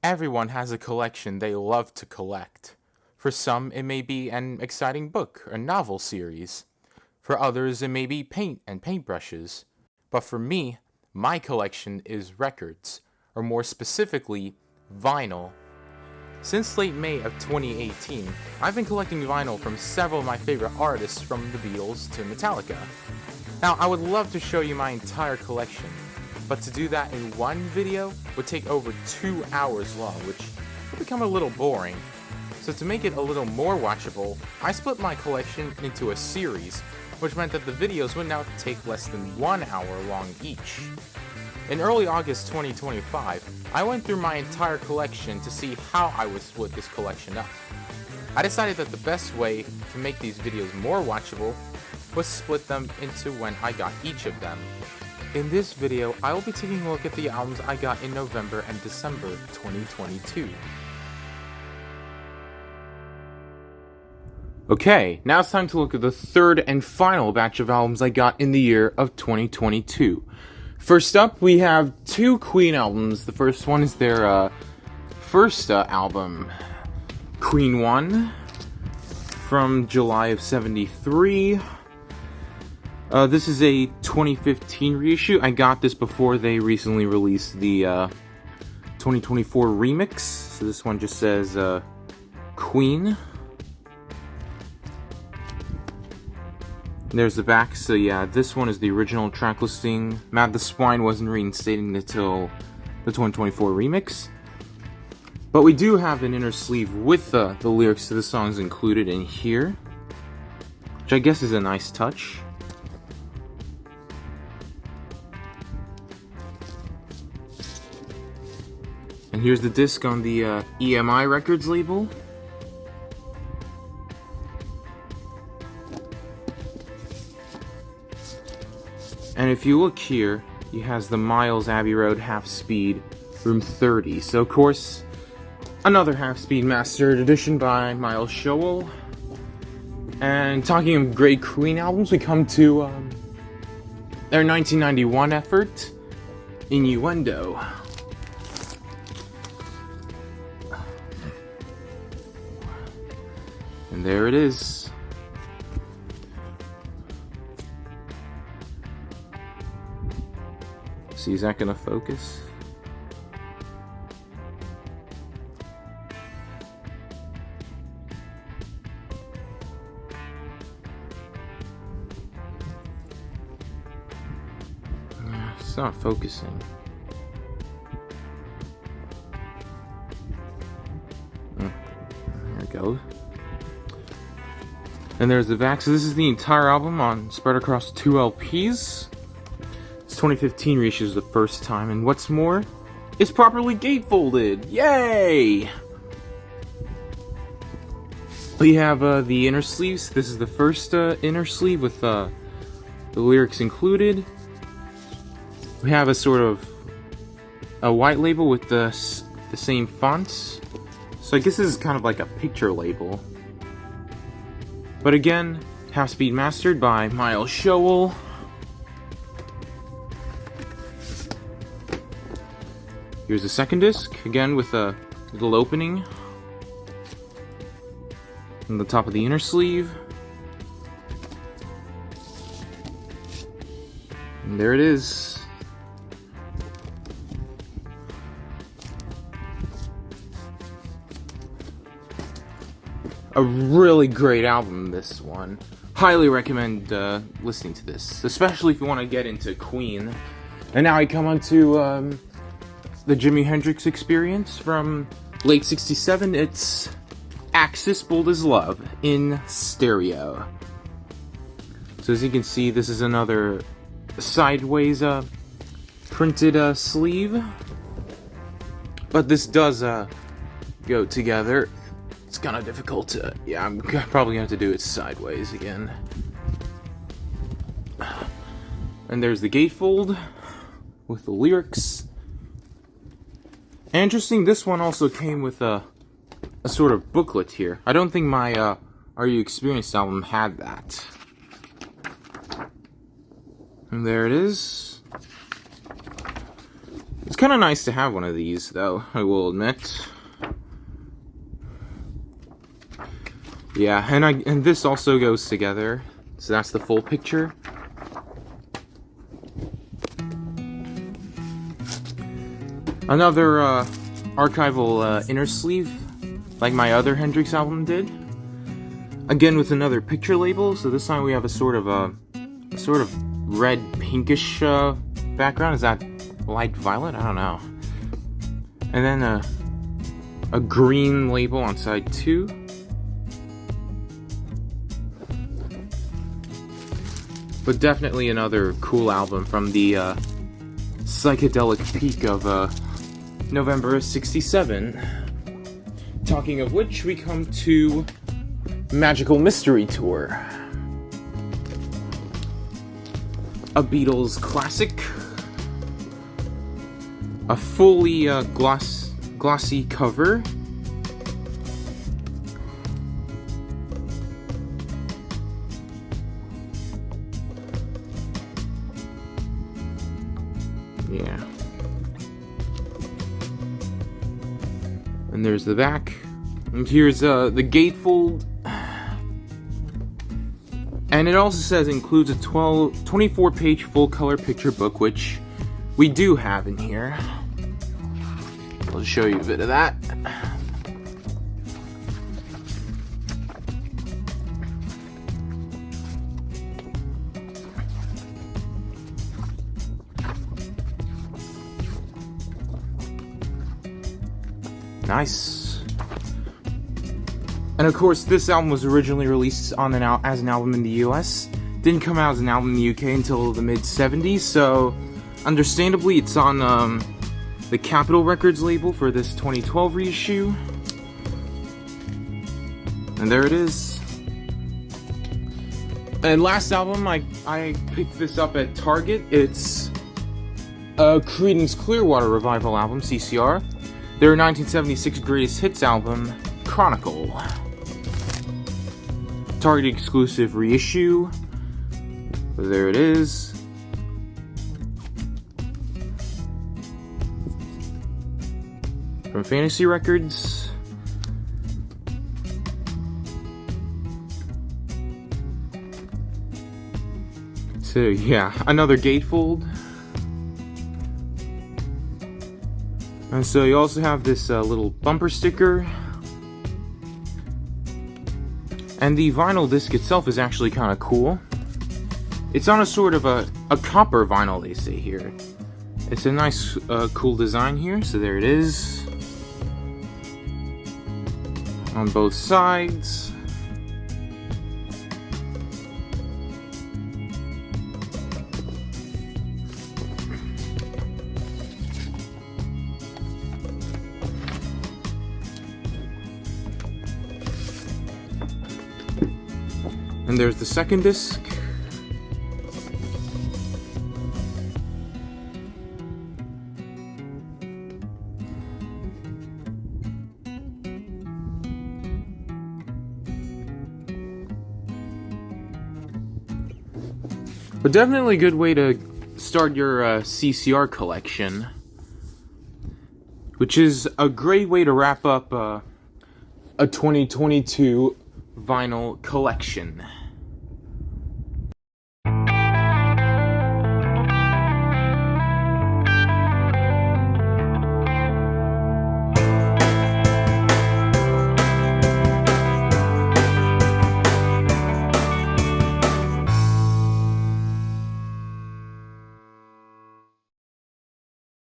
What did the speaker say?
Everyone has a collection they love to collect. For some, it may be an exciting book or novel series. For others, it may be paint and paintbrushes. But for me, my collection is records, or more specifically, vinyl. Since late May of 2018, I've been collecting vinyl from several of my favorite artists, from the Beatles to Metallica. Now, I would love to show you my entire collection, but to do that in one video would take over 2 hours long, which would become a little boring. So to make it a little more watchable, I split my collection into a series, which meant that the videos would now take less than 1 hour long each. In early August 2025, I went through my entire collection to see how I would split this collection up. I decided that the best way to make these videos more watchable was split them into when I got each of them. In this video, I will be taking a look at the albums I got in November and December 2022. Okay, now it's time to look at the third and final batch of albums I got in the year of 2022. First up, we have two Queen albums. The first one is their first album, Queen 1, from July of '73. This is a 2015 reissue. I got this before they recently released the 2024 remix. So this one just says Queen. There's the back. So yeah, this one is the original track listing. Mad the Swine wasn't reinstated until the 2024 remix. But we do have an inner sleeve with the lyrics to the songs included in here, which I guess is a nice touch. And here's the disc on the EMI Records label. And if you look here, he has the Miles Abbey Road Half Speed Room 30. So of course, another Half Speed Mastered Edition by Miles Showell. And talking of great Queen albums, we come to their 1991 effort, Innuendo. And there it is. See, is that gonna focus? It's not focusing. There it goes. And there's the back. So this is the entire album spread across 2 LPs. It's 2015 reissue is the first time, and what's more, it's properly gatefolded. Yay! We have the inner sleeves. This is the first inner sleeve with the lyrics included. We have a sort of a white label with the same fonts. So I guess this is kind of like a picture label. But again, Half Speed Mastered by Miles Showell. Here's the second disc, again with a little opening on the top of the inner sleeve. And there it is. A really great album, this one. Highly recommend listening to this, especially if you want to get into Queen. And now I come on to the Jimi Hendrix Experience from late '67. It's Axis Bold as Love in stereo. So as you can see, this is another sideways printed sleeve. But this does go together. It's kind of difficult to... Yeah, I'm probably going to have to do it sideways again. And there's the gatefold with the lyrics. Interesting, this one also came with a sort of booklet here. I don't think my Are You Experienced album had that. And there it is. It's kind of nice to have one of these, though, I will admit. Yeah, and this also goes together, so that's the full picture. Another archival inner sleeve, like my other Hendrix album did. Again with another picture label, so this time we have a sort of red pinkish background. Is that light violet? I don't know. And then a green label on side 2. But definitely another cool album from the psychedelic peak of November of '67. Talking of which, we come to Magical Mystery Tour. A Beatles classic. A fully glossy cover. Yeah. And there's the back. And here's the gatefold. And it also says includes a 24-page full-color picture book, which we do have in here. I'll show you a bit of that. Nice. And of course, this album was originally released on as an album in the US. Didn't come out as an album in the UK until the mid-70s, so understandably it's on the Capitol Records label for this 2012 reissue. And there it is. And last album, I picked this up at Target. It's a Creedence Clearwater Revival album, CCR. Their 1976 Greatest Hits album, Chronicle. Target exclusive reissue. There it is. From Fantasy Records. So yeah, another gatefold. And so you also have this little bumper sticker. And the vinyl disc itself is actually kind of cool. It's on a sort of a copper vinyl, they say here. It's a nice, cool design here, so there it is. On both sides. And there's the second disc. But definitely a good way to start your CCR collection, which is a great way to wrap up a 2022 vinyl collection.